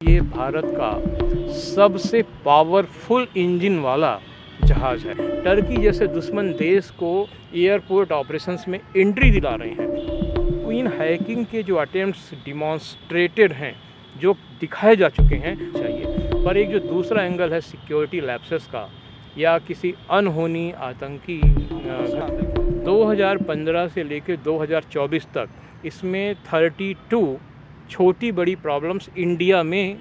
ये भारत का सबसे पावरफुल इंजन वाला जहाज़ है। टर्की जैसे दुश्मन देश को एयरपोर्ट ऑपरेशंस में एंट्री दिला रहे हैं। इन हैकिंग के जो अटेम्प्ट्स डिमॉन्स्ट्रेटेड हैं, जो दिखाए जा चुके हैं चाहिए, पर एक जो दूसरा एंगल है सिक्योरिटी लैप्सेस का या किसी अनहोनी आतंकी 2015 से लेकर 2024 तक इसमें 32 छोटी बड़ी प्रॉब्लम्स इंडिया में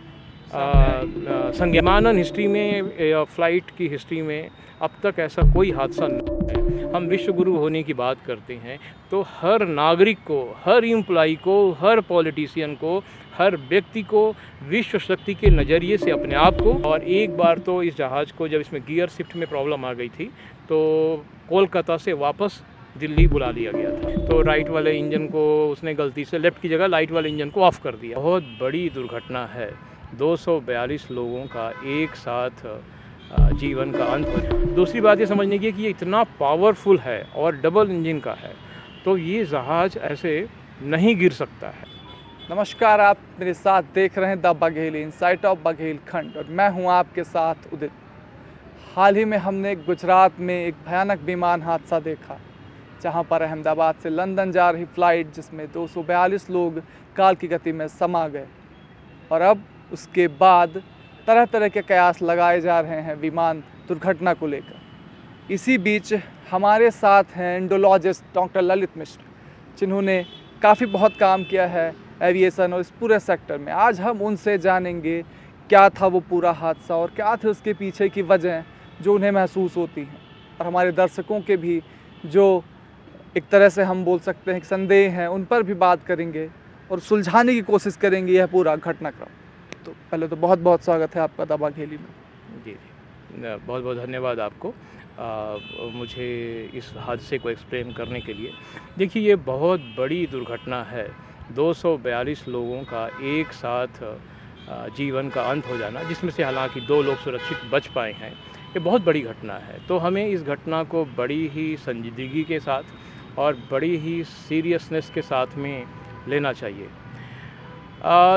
संज्ञानन हिस्ट्री में फ़्लाइट की हिस्ट्री में अब तक ऐसा कोई हादसा नहीं है। हम विश्व गुरु होने की बात करते हैं तो हर नागरिक को, हर एम्प्लॉई को, हर पॉलिटिशियन को, हर व्यक्ति को विश्व शक्ति के नज़रिए से अपने आप को, और एक बार तो इस जहाज़ को जब इसमें गियर शिफ्ट में प्रॉब्लम आ गई थी तो कोलकाता से वापस दिल्ली बुला लिया गया था। तो राइट वाले इंजन को उसने गलती से लेफ़्ट की जगह राइट वाले इंजन को ऑफ़ कर दिया। बहुत बड़ी दुर्घटना है। 242 लोगों का एक साथ जीवन का अंत हो जाए। दूसरी बात ये समझने की है कि ये इतना पावरफुल है और डबल इंजन का है, तो ये जहाज़ ऐसे नहीं गिर सकता है। नमस्कार, आप मेरे साथ देख रहे हैं the Baghel insight of Baghelkhand और मैं हूं आपके साथ उदित। हाल ही में हमने गुजरात में एक भयानक विमान हादसा देखा, जहां पर अहमदाबाद से लंदन जा रही फ़्लाइट जिसमें 242 लोग काल की गति में समा गए, और अब उसके बाद तरह तरह के कयास लगाए जा रहे हैं विमान दुर्घटना को लेकर। इसी बीच हमारे साथ हैं इंडोलॉजिस्ट डॉक्टर ललित मिश्र, जिन्होंने काफ़ी बहुत काम किया है एविएशन और इस पूरे सेक्टर में। आज हम उनसे जानेंगे क्या था वो पूरा हादसा और क्या थे उसके पीछे की वजह जो उन्हें महसूस होती हैं, और हमारे दर्शकों के भी जो एक तरह से हम बोल सकते हैं कि संदेह हैं, उन पर भी बात करेंगे और सुलझाने की कोशिश करेंगे यह पूरा घटनाक्रम। तो पहले तो बहुत बहुत स्वागत है आपका द बघेली में। जी, बहुत बहुत धन्यवाद आपको मुझे इस हादसे को एक्सप्लेन करने के लिए। देखिए, ये बहुत बड़ी दुर्घटना है। 242 लोगों का एक साथ जीवन का अंत हो जाना, जिसमें से हालांकि 2 लोग सुरक्षित बच पाए हैं, ये बहुत बड़ी घटना है। तो हमें इस घटना को बड़ी ही संजीदगी के साथ और बड़ी ही सीरियसनेस के साथ में लेना चाहिए।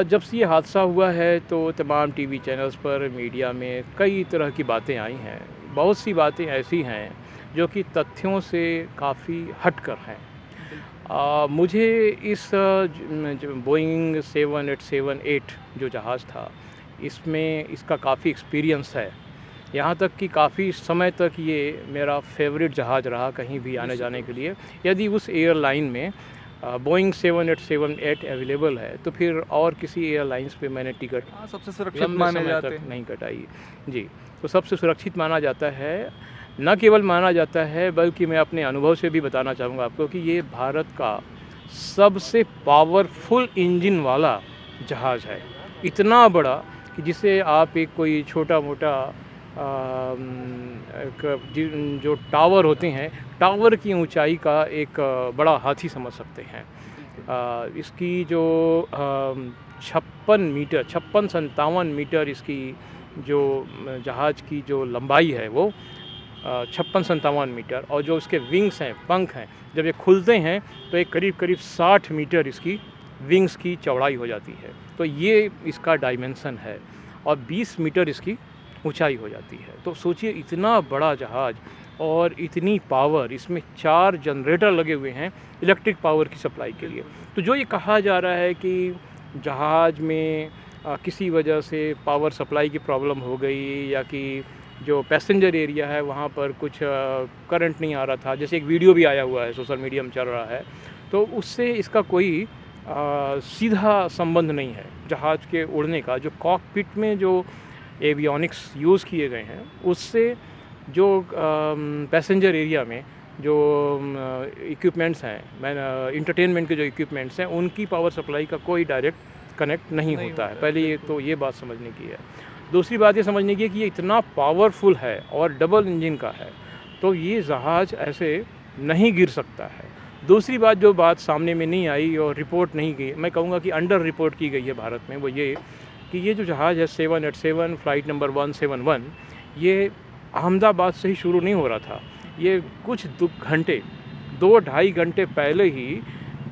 जब से ये हादसा हुआ है तो तमाम टीवी चैनल्स पर, मीडिया में कई तरह की बातें आई हैं। बहुत सी बातें ऐसी हैं जो कि तथ्यों से काफ़ी हटकर हैं। मुझे इस बोइंग 7878 जो जहाज़ था, इसमें इसका काफ़ी एक्सपीरियंस है। यहाँ तक कि काफ़ी समय तक ये मेरा फेवरेट जहाज़ रहा कहीं भी आने जाने के लिए। यदि उस एयरलाइन में बोइंग 7878 अवेलेबल है तो फिर और किसी एयरलाइंस पे मैंने टिकट सबसे सुरक्षित माने जाते हैं, नहीं कटाई। जी, तो सबसे सुरक्षित माना जाता है। न केवल माना जाता है बल्कि मैं अपने अनुभव से भी बताना चाहूँगा आपको कि ये भारत का सबसे पावरफुल इंजन वाला जहाज़ है। इतना बड़ा कि जिसे आप एक कोई छोटा मोटा जो टावर होते हैं, टावर की ऊंचाई का एक बड़ा हाथी समझ सकते हैं। इसकी जो 56-57 मीटर इसकी जो जहाज़ की जो लंबाई है वो 56-57 मीटर, और जो इसके विंग्स हैं, पंख हैं, जब ये खुलते हैं तो एक करीब 60 मीटर इसकी विंग्स की चौड़ाई हो जाती है। तो ये इसका डायमेंशन है, और 20 मीटर इसकी ऊंचाई हो जाती है। तो सोचिए, इतना बड़ा जहाज़ और इतनी पावर, इसमें 4 जनरेटर लगे हुए हैं इलेक्ट्रिक पावर की सप्लाई के लिए। तो जो ये कहा जा रहा है कि जहाज़ में किसी वजह से पावर सप्लाई की प्रॉब्लम हो गई या कि जो पैसेंजर एरिया है वहाँ पर कुछ करंट नहीं आ रहा था, जैसे एक वीडियो भी आया हुआ है, सोशल मीडिया में चल रहा है, तो उससे इसका कोई सीधा संबंध नहीं है जहाज़ के उड़ने का। जो कॉकपिट में जो एवियोनिक्स यूज़ किए गए हैं, उससे जो पैसेंजर एरिया में जो इक्विपमेंट्स हैं, इंटरटेनमेंट के जो इक्विपमेंट्स हैं, उनकी पावर सप्लाई का कोई डायरेक्ट कनेक्ट नहीं होता है। पहले ये तो ये बात समझने की है। दूसरी बात ये समझने की है कि ये इतना पावरफुल है और डबल इंजन का है, तो ये जहाज़ ऐसे नहीं गिर सकता है। दूसरी बात, जो बात सामने में नहीं आई और रिपोर्ट नहीं की, मैं कहूँगा कि अंडर रिपोर्ट की गई है भारत में, वो ये कि ये जो जहाज़ है 787 फ़्लाइट नंबर 171, ये अहमदाबाद से ही शुरू नहीं हो रहा था। ये कुछ 2-2.5 घंटे पहले ही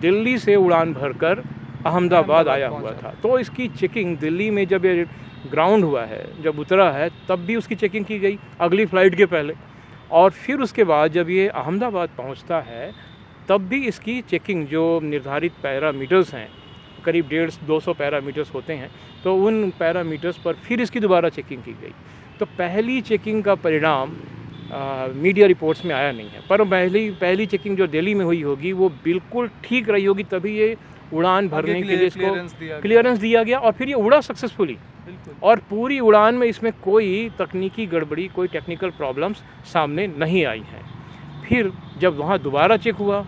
दिल्ली से उड़ान भरकर अहमदाबाद आया हुआ था। तो इसकी चेकिंग दिल्ली में जब ये ग्राउंड हुआ है, जब उतरा है, तब भी उसकी चेकिंग की गई अगली फ़्लाइट के पहले, और फिर उसके बाद जब ये अहमदाबाद पहुंचता है तब भी इसकी चेकिंग, जो निर्धारित पैरामीटर्स हैं, करीब 150-200 पैरामीटर्स होते हैं, तो उन पैरामीटर्स पर फिर इसकी दोबारा चेकिंग की गई। तो पहली चेकिंग का परिणाम मीडिया रिपोर्ट्स में आया नहीं है, पर पहली चेकिंग जो दिल्ली में हुई होगी वो बिल्कुल ठीक रही होगी, तभी ये उड़ान भरने के लिए इसको क्लियरेंस दिया गया और फिर ये उड़ा सक्सेसफुली। और पूरी उड़ान में इसमें कोई तकनीकी गड़बड़ी, कोई टेक्निकल प्रॉब्लम्स सामने नहीं आई हैं। फिर जब वहाँ दोबारा चेक हुआ,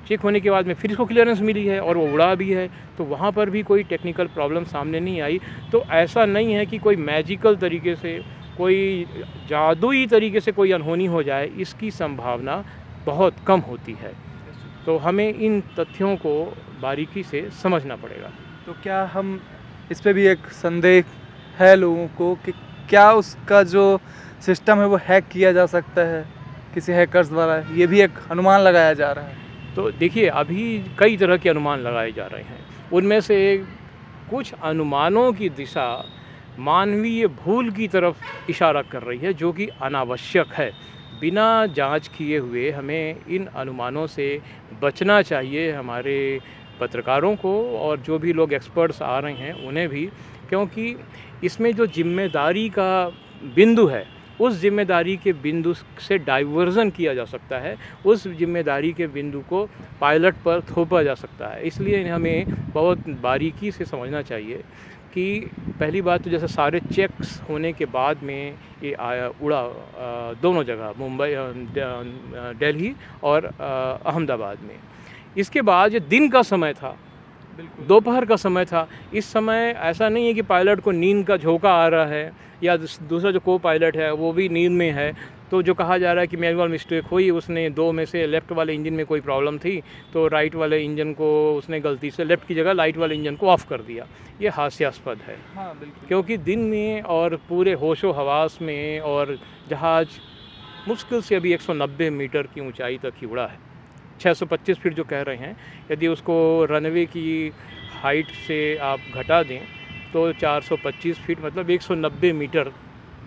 चेक होने के बाद में फिर इसको क्लियरेंस मिली है और वो उड़ा भी है, तो वहाँ पर भी कोई टेक्निकल प्रॉब्लम सामने नहीं आई। तो ऐसा नहीं है कि कोई मैजिकल तरीके से, कोई जादुई तरीके से कोई अनहोनी हो जाए, इसकी संभावना बहुत कम होती है। तो हमें इन तथ्यों को बारीकी से समझना पड़ेगा। तो क्या हम इस पे भी एक संदेह है लोगों को कि क्या उसका जो सिस्टम है वो हैक किया जा सकता है किसी हैकर्स द्वारा? ये भी एक अनुमान लगाया जा रहा है। तो देखिए, अभी कई तरह के अनुमान लगाए जा रहे हैं। उनमें से कुछ अनुमानों की दिशा मानवीय भूल की तरफ इशारा कर रही है, जो कि अनावश्यक है। बिना जांच किए हुए हमें इन अनुमानों से बचना चाहिए, हमारे पत्रकारों को और जो भी लोग एक्सपर्ट्स आ रहे हैं उन्हें भी, क्योंकि इसमें जो जिम्मेदारी का बिंदु है, उस जिम्मेदारी के बिंदु से डाइवर्जन किया जा सकता है, उस जिम्मेदारी के बिंदु को पायलट पर थोपा जा सकता है। इसलिए हमें बहुत बारीकी से समझना चाहिए कि पहली बात तो जैसे सारे चेक्स होने के बाद में ये उड़ा दोनों जगह, मुंबई, दिल्ली और अहमदाबाद में। इसके बाद ये दिन का समय था, दोपहर का समय था। इस समय ऐसा नहीं है कि पायलट को नींद का झोंका आ रहा है या दूसरा जो को पायलट है वो भी नींद में है। तो जो कहा जा रहा है कि मैनुअल मिस्टेक हुई, उसने दो में से लेफ़्ट वाले इंजन में कोई प्रॉब्लम थी तो राइट वाले इंजन को उसने गलती से लेफ़्ट की जगह राइट वाले इंजन को ऑफ़ कर दिया, ये हास्यास्पद है। हाँ, बिल्कुल। क्योंकि दिन में और पूरे होशो हवास में, और जहाज़ मुश्किल से अभी 190 मीटर की ऊंचाई तक ही उड़ा है। 625 फीट जो कह रहे हैं, यदि उसको रनवे की हाइट से आप घटा दें तो 425 फीट, मतलब 190 मीटर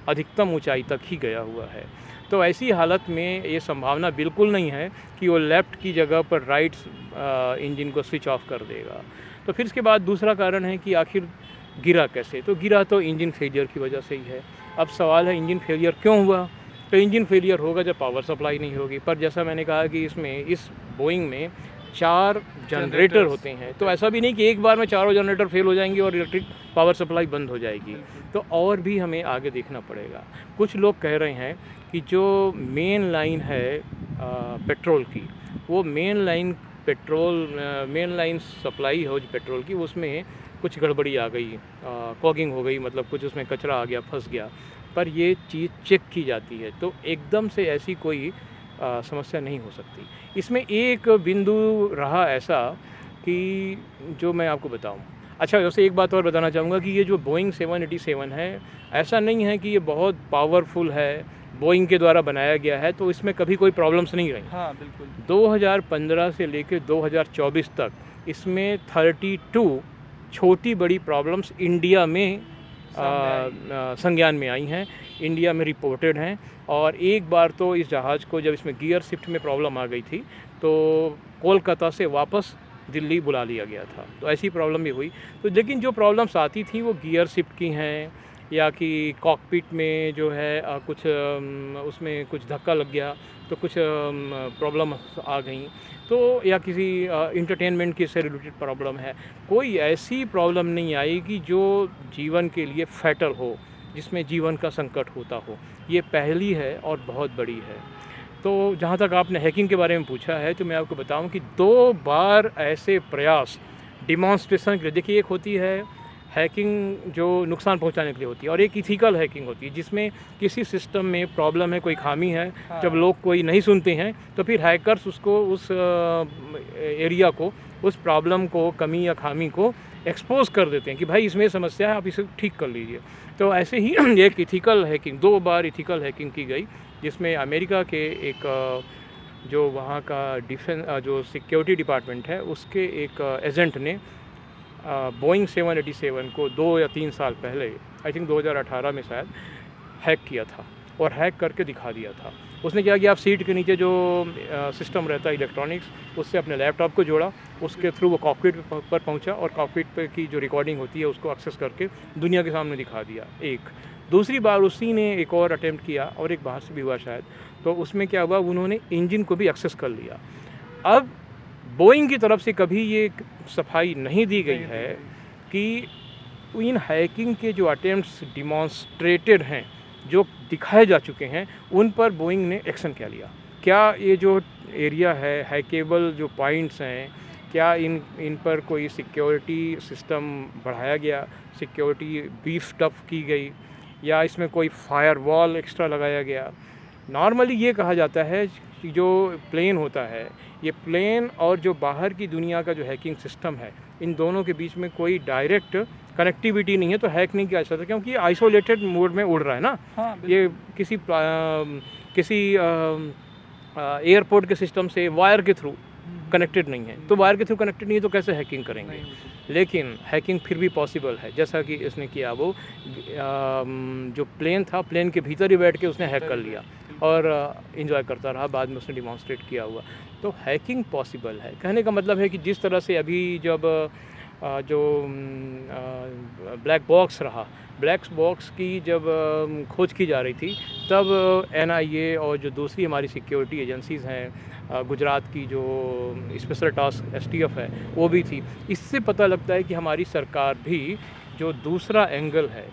अधिकतम ऊंचाई तक ही गया हुआ है। तो ऐसी हालत में ये संभावना बिल्कुल नहीं है कि वो लेफ़्ट की जगह पर राइट इंजन को स्विच ऑफ कर देगा। तो फिर इसके बाद दूसरा कारण है कि आखिर गिरा कैसे? तो गिरा तो इंजन फेलियर की वजह से ही है। अब सवाल है इंजन फेलियर क्यों हुआ? तो इंजन फेलियर होगा जब पावर सप्लाई नहीं होगी। पर जैसा मैंने कहा कि इस बोइंग में 4 जनरेटर होते हैं, तो ऐसा भी नहीं कि एक बार में चारों जनरेटर फेल हो जाएंगे और इलेक्ट्रिक पावर सप्लाई बंद हो जाएगी। तो और भी हमें आगे देखना पड़ेगा। कुछ लोग कह रहे हैं कि जो मेन लाइन है पेट्रोल की, वो मेन लाइन सप्लाई हो पेट्रोल की, उसमें कुछ गड़बड़ी आ गई, कॉगिंग हो गई, मतलब कुछ उसमें कचरा आ गया, फंस गया। पर ये चीज़ चेक की जाती है, तो एकदम से ऐसी कोई समस्या नहीं हो सकती। इसमें एक बिंदु रहा ऐसा कि जो मैं आपको बताऊं। अच्छा, वैसे एक बात और बताना चाहूँगा कि ये जो बोइंग 787 है, ऐसा नहीं है कि ये बहुत पावरफुल है, बोइंग के द्वारा बनाया गया है, तो इसमें कभी कोई प्रॉब्लम्स नहीं रही। हाँ, बिल्कुल। 2015 से लेकर 2024 तक इसमें 32 छोटी बड़ी प्रॉब्लम्स इंडिया में संज्ञान में आई हैं, इंडिया में रिपोर्टेड हैं। और एक बार तो इस जहाज़ को जब इसमें गियर शिफ्ट में प्रॉब्लम आ गई थी तो कोलकाता से वापस दिल्ली बुला लिया गया था। तो ऐसी प्रॉब्लम भी हुई। तो लेकिन जो प्रॉब्लम्स आती थी वो गियर शिफ्ट की हैं, या कि कॉकपिट में जो है कुछ उसमें कुछ धक्का लग गया तो कुछ प्रॉब्लम आ गई, तो या किसी इंटरटेनमेंट की से रिलेटेड प्रॉब्लम है। कोई ऐसी प्रॉब्लम नहीं आई कि जो जीवन के लिए फैटल हो, जिसमें जीवन का संकट होता हो। ये पहली है और बहुत बड़ी है। तो जहाँ तक आपने हैकिंग के बारे में पूछा है, तो मैं आपको बताऊं कि 2 बार ऐसे प्रयास डिमॉन्स्ट्रेशन के लिए, देखिए, एक होती है हैकिंग जो नुकसान पहुंचाने के लिए होती है, और एक इथिकल हैकिंग होती है जिसमें किसी सिस्टम में प्रॉब्लम है, कोई खामी है। हाँ। जब लोग कोई नहीं सुनते हैं तो फिर हैकर्स उसको, उस एरिया को, उस प्रॉब्लम को, कमी या खामी को एक्सपोज कर देते हैं कि भाई इसमें समस्या है, आप इसे ठीक कर लीजिए। तो ऐसे ही एक इथिकल हैकिंग, 2 बार इथिकल हैकिंग की गई, जिसमें अमेरिका के एक जो वहाँ का डिफेंस जो सिक्योरिटी डिपार्टमेंट है, उसके एक एजेंट ने बोइंग 787 को 2 या 3 साल पहले, आई थिंक 2018 में शायद, हैक किया था और हैक करके दिखा दिया था। उसने क्या किया, आप सीट के नीचे जो सिस्टम रहता है इलेक्ट्रॉनिक्स, उससे अपने लैपटॉप को जोड़ा, उसके थ्रू वो कॉकपिट पर पहुंचा और कॉकपिट पर की जो रिकॉर्डिंग होती है उसको एक्सेस करके दुनिया के सामने दिखा दिया। एक दूसरी बार उसी ने एक और अटेम्प्ट किया और एक बाहर से भी हुआ शायद, तो उसमें क्या हुआ, उन्होंने इंजन को भी एक्सेस कर लिया। अब बोइंग की तरफ से कभी ये सफाई नहीं दी गई है कि इन हैकिंग के जो अटेम्प्ट्स डिमॉन्स्ट्रेटेड हैं, जो दिखाए जा चुके हैं, उन पर बोइंग ने एक्शन क्या लिया। क्या ये जो एरिया है, हैकेबल जो पॉइंट्स हैं, क्या इन पर कोई सिक्योरिटी सिस्टम बढ़ाया गया, सिक्योरिटी बीफ अप की गई, या इसमें कोई फायरवॉल एक्स्ट्रा लगाया गया। नॉर्मली ये कहा जाता है कि जो प्लेन होता है, ये प्लेन और जो बाहर की दुनिया का जो हैकिंग सिस्टम है, इन दोनों के बीच में कोई डायरेक्ट कनेक्टिविटी नहीं है, तो हैक नहीं किया जा सकता, क्योंकि ये आइसोलेटेड मोड में उड़ रहा है ना। हाँ, ये किसी एयरपोर्ट के सिस्टम से वायर के थ्रू कनेक्टेड नहीं है, तो वायर के थ्रू कनेक्टेड नहीं है तो कैसे हैकिंग करेंगे। लेकिन हैकिंग फिर भी पॉसिबल है, जैसा कि इसने किया, वो जो प्लेन था, प्लेन के भीतर ही बैठ के उसने हैक कर लिया और इन्जॉय करता रहा, बाद में उसने डिमॉन्स्ट्रेट किया हुआ। तो हैकिंग पॉसिबल है। कहने का मतलब है कि जिस तरह से अभी जब जो ब्लैक बॉक्स रहा, ब्लैक बॉक्स की जब खोज की जा रही थी, तब NIA और जो दूसरी हमारी सिक्योरिटी एजेंसीज़ हैं, गुजरात की जो स्पेशल टास्क STF है, वो भी थी। इससे पता लगता है कि हमारी सरकार भी जो दूसरा एंगल है,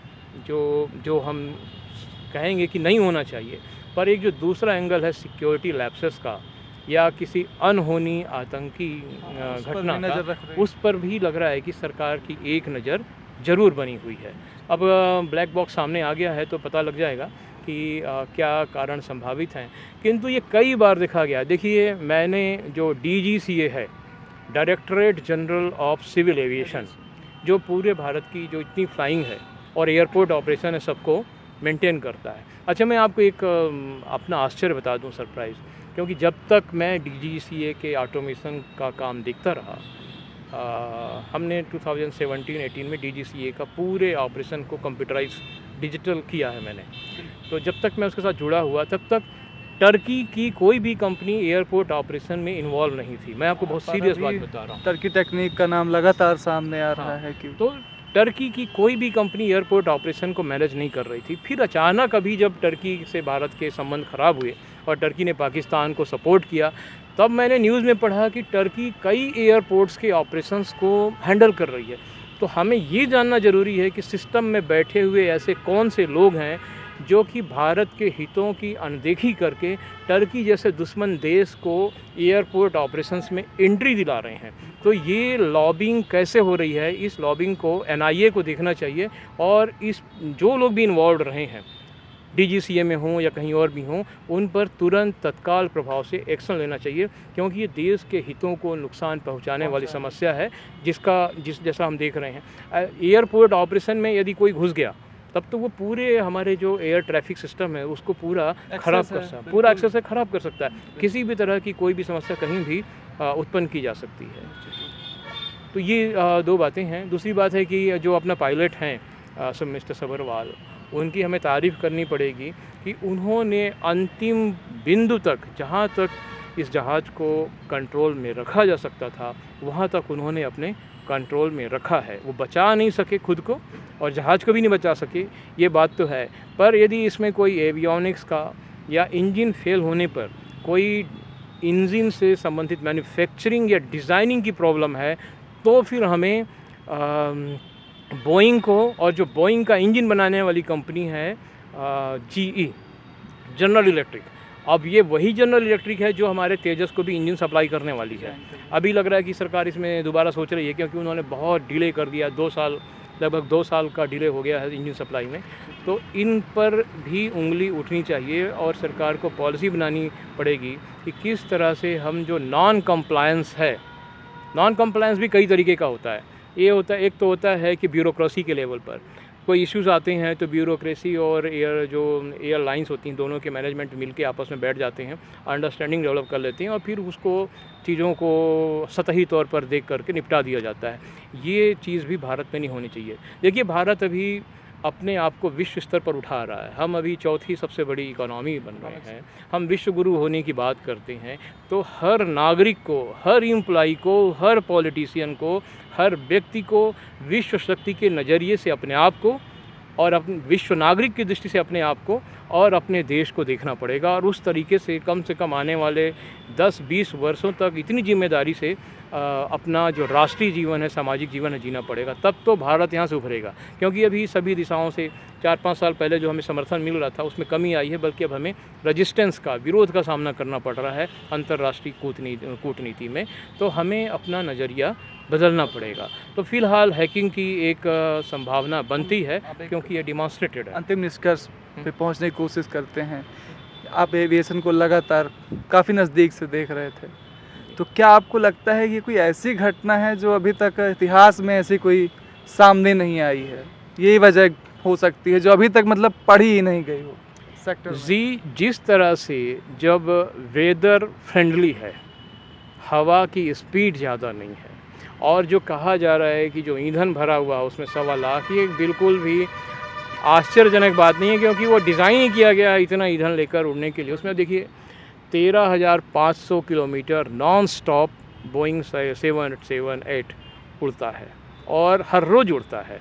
जो हम कहेंगे कि नहीं होना चाहिए, पर एक जो दूसरा एंगल है सिक्योरिटी लैप्सेस का या किसी अनहोनी आतंकी घटना का, उस पर भी लग रहा है कि सरकार की एक नज़र ज़रूर बनी हुई है। अब ब्लैक बॉक्स सामने आ गया है तो पता लग जाएगा कि क्या कारण संभावित हैं, किंतु ये कई बार देखा गया। देखिए, मैंने जो DGCA है, directorate general of civil aviation, जो पूरे भारत की जो इतनी फ्लाइंग है और एयरपोर्ट ऑपरेशन है, सबको मेंटेन करता है। अच्छा, मैं आपको एक अपना आश्चर्य बता दूं, सरप्राइज़, क्योंकि जब तक मैं DGCA के ऑटोमेशन का काम देखता रहा, हमने 2017-18 में DGCA का पूरे ऑपरेशन को कंप्यूटराइज डिजिटल किया है मैंने। तो जब तक मैं उसके साथ जुड़ा हुआ, तब तक टर्की की कोई भी कंपनी एयरपोर्ट ऑपरेशन में इन्वॉल्व नहीं थी। मैं आपको बहुत सीरियस बात बता रहा हूँ। टर्की टेक्निक का नाम लगातार सामने आ रहा है कि तो टर्की की कोई भी कंपनी एयरपोर्ट ऑपरेशन को मैनेज नहीं कर रही थी। फिर अचानक अभी जब टर्की से भारत के संबंध खराब हुए और टर्की ने पाकिस्तान को सपोर्ट किया, तब मैंने न्यूज़ में पढ़ा कि टर्की कई एयरपोर्ट्स के ऑपरेशंस को हैंडल कर रही है। तो हमें ये जानना ज़रूरी है कि सिस्टम में बैठे हुए ऐसे कौन से लोग हैं जो कि भारत के हितों की अनदेखी करके टर्की जैसे दुश्मन देश को एयरपोर्ट ऑपरेशंस में एंट्री दिला रहे हैं। तो ये लॉबिंग कैसे हो रही है, इस लॉबिंग को NIA को देखना चाहिए और इस जो लोग भी इन्वॉल्व रहे हैं, DGCA में हों या कहीं और भी हों, उन पर तुरंत तत्काल प्रभाव से एक्शन लेना चाहिए, क्योंकि ये देश के हितों को नुकसान पहुंचाने वाली समस्या है, जैसा हम देख रहे हैं। एयरपोर्ट ऑपरेशन में यदि कोई घुस गया, तब तो वो पूरे हमारे जो एयर ट्रैफिक सिस्टम है उसको पूरा ख़राब कर सकता है, पूरा एक्सेस से ख़राब कर सकता है। किसी भी तरह की कोई भी समस्या कहीं भी उत्पन्न की जा सकती है। तो ये दो बातें हैं। दूसरी बात है कि जो अपना पायलट हैं मिस्टर सभरवाल, उनकी हमें तारीफ़ करनी पड़ेगी कि उन्होंने अंतिम बिंदु तक, जहाँ तक इस जहाज़ को कंट्रोल में रखा जा सकता था, वहाँ तक उन्होंने अपने कंट्रोल में रखा है। वो बचा नहीं सके खुद को और जहाज़ को भी नहीं बचा सके, ये बात तो है। पर यदि इसमें कोई एवियोनिक्स का या इंजन फेल होने पर कोई इंजन से संबंधित मैन्युफैक्चरिंग या डिज़ाइनिंग की प्रॉब्लम है, तो फिर हमें बोइंग को, और जो बोइंग का इंजन बनाने वाली कंपनी है GE, जनरल इलेक्ट्रिक, अब ये वही जनरल इलेक्ट्रिक है जो हमारे तेजस को भी इंजन सप्लाई करने वाली है। अभी लग रहा है कि सरकार इसमें दोबारा सोच रही है, क्योंकि उन्होंने बहुत डिले कर दिया, 2 साल, लगभग 2 साल का डिले हो गया है इंजन सप्लाई में। तो इन पर भी उंगली उठनी चाहिए और सरकार को पॉलिसी बनानी पड़ेगी कि किस तरह से हम जो नॉन कंप्लायंस है, नॉन कंप्लायंस भी कई तरीके का होता है। ये होता है, एक तो होता है कि ब्यूरोक्रेसी के लेवल पर, कोई इश्यूज़ आते हैं तो ब्यूरोक्रेसी और एयरलाइंस होती हैं, दोनों के मैनेजमेंट मिलके आपस में बैठ जाते हैं, अंडरस्टैंडिंग डेवलप कर लेते हैं और फिर उसको चीज़ों को सतही तौर पर देख करके निपटा दिया जाता है। ये चीज़ भी भारत में नहीं होनी चाहिए। देखिए, भारत अभी अपने आप को विश्व स्तर पर उठा रहा है। हम अभी चौथी सबसे बड़ी इकोनॉमी बन रहे हैं, हम विश्व गुरु होने की बात करते हैं। तो हर नागरिक को, हर एम्प्लॉई को, हर पॉलिटिशियन को, हर व्यक्ति को विश्व शक्ति के नज़रिए से अपने आप को और अपने विश्व नागरिक की दृष्टि से अपने आप को और अपने देश को देखना पड़ेगा और उस तरीके से कम आने वाले 10-20 वर्षों तक इतनी जिम्मेदारी से अपना जो राष्ट्रीय जीवन है, सामाजिक जीवन है, जीना पड़ेगा। तब तो भारत यहाँ से उभरेगा, क्योंकि अभी सभी दिशाओं से 4-5 साल पहले जो हमें समर्थन मिल रहा था उसमें कमी आई है, बल्कि अब हमें रेजिस्टेंस का, विरोध का सामना करना पड़ रहा है अंतर्राष्ट्रीय कूटनीति में। तो हमें अपना नज़रिया बदलना पड़ेगा। तो फिलहाल हैकिंग की एक संभावना बनती है, क्योंकि ये डिमॉन्स्ट्रेटेड है। अंतिम निष्कर्ष पे पहुंचने की कोशिश करते हैं। आप एविएशन को लगातार काफ़ी नज़दीक से देख रहे थे, तो क्या आपको लगता है कि कोई ऐसी घटना है जो अभी तक इतिहास में ऐसी कोई सामने नहीं आई है, यही वजह हो सकती है जो अभी तक मतलब पढ़ी ही नहीं गई हो सेक्टर में? जी, जिस तरह से जब वेदर फ्रेंडली है, हवा की स्पीड ज़्यादा नहीं है और जो कहा जा रहा है कि जो ईंधन भरा हुआ है उसमें 1.25 लाख, ये बिल्कुल भी आश्चर्यजनक बात नहीं है, क्योंकि वो डिज़ाइन ही किया गया है इतना ईंधन लेकर उड़ने के लिए। उसमें देखिए 13,500 किलोमीटर नॉन स्टॉप बोइंग 778 उड़ता है और हर रोज़ उड़ता है।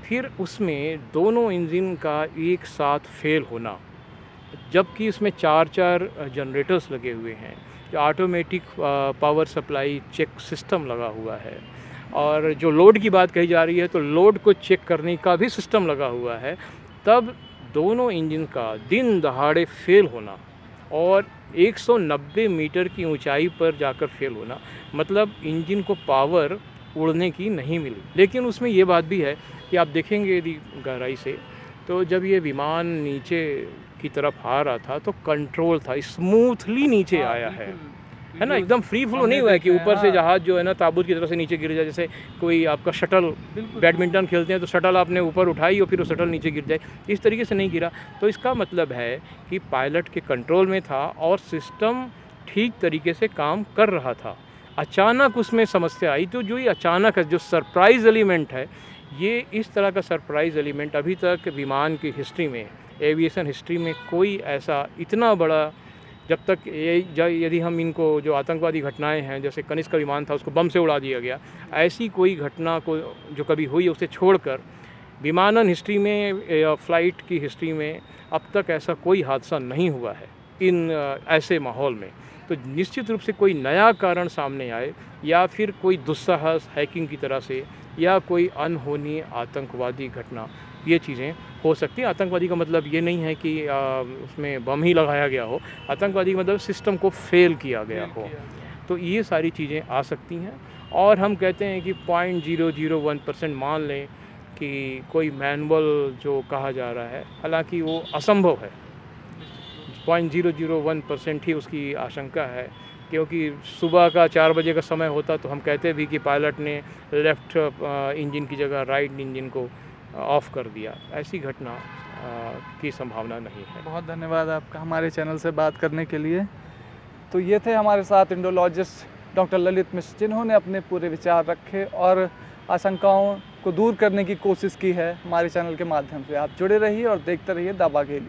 फिर उसमें दोनों इंजन का एक साथ फेल होना, जबकि इसमें 4 जनरेटर्स लगे हुए हैं, जो automatic power supply check system लगा हुआ है और जो लोड की बात कही जा रही है तो लोड को चेक करने का भी सिस्टम लगा हुआ है। तब दोनों इंजन का दिन दहाड़े फेल होना और 190 मीटर की ऊंचाई पर जाकर फेल होना, मतलब इंजन को पावर उड़ने की नहीं मिली। लेकिन उसमें ये बात भी है कि आप देखेंगे यदि गहराई से, तो जब ये विमान नीचे की तरफ आ रहा था तो कंट्रोल था, स्मूथली नीचे आया है ना, एकदम फ्री फ्लो नहीं हुआ है कि ऊपर से जहाज़ जो है ना ताबूत की तरह से नीचे गिर जाए। जैसे कोई आपका शटल, बैडमिंटन खेलते हैं तो शटल आपने ऊपर उठाई और फिर वो शटल नीचे गिर जाए, इस तरीके से नहीं गिरा। तो इसका मतलब है कि पायलट के कंट्रोल में था और सिस्टम ठीक तरीके से काम कर रहा था। अचानक उसमें समस्या आई, तो जो ये अचानक जो सरप्राइज़ एलिमेंट है, ये इस तरह का सरप्राइज़ एलिमेंट अभी तक विमान की हिस्ट्री में, एविएशन हिस्ट्री में कोई ऐसा इतना बड़ा, जब तक यदि हम इनको जो आतंकवादी घटनाएं हैं, जैसे कनिष्क का विमान था उसको बम से उड़ा दिया गया, ऐसी कोई घटना को जो कभी हुई है उसे छोड़कर विमानन हिस्ट्री में, फ़्लाइट की हिस्ट्री में अब तक ऐसा कोई हादसा नहीं हुआ है इन ऐसे माहौल में। तो निश्चित रूप से कोई नया कारण सामने आए या फिर कोई दुस्साहस हैकिंग की तरह से या कोई अनहोनी आतंकवादी घटना, ये चीज़ें हो सकती हैं। आतंकवादी का मतलब ये नहीं है कि उसमें बम ही लगाया गया हो, आतंकवादी का मतलब सिस्टम को फेल किया गया हो। तो ये सारी चीज़ें आ सकती हैं और हम कहते हैं कि 0.001% मान लें कि कोई मैनुअल जो कहा जा रहा है, हालांकि वो असंभव है। 0.001% ही उसकी आशंका है, क्योंकि सुबह का 4 बजे का समय होता तो हम कहते भी कि पायलट ने लेफ़्ट इंजन की जगह राइट इंजन को ऑफ कर दिया। ऐसी घटना की संभावना नहीं है। बहुत धन्यवाद आपका हमारे चैनल से बात करने के लिए। तो ये थे हमारे साथ इंडोलॉजिस्ट डॉक्टर ललित मिश्र, जिन्होंने अपने पूरे विचार रखे और आशंकाओं को दूर करने की कोशिश की है हमारे चैनल के माध्यम से। आप जुड़े रहिए और देखते रहिए द बाघेली।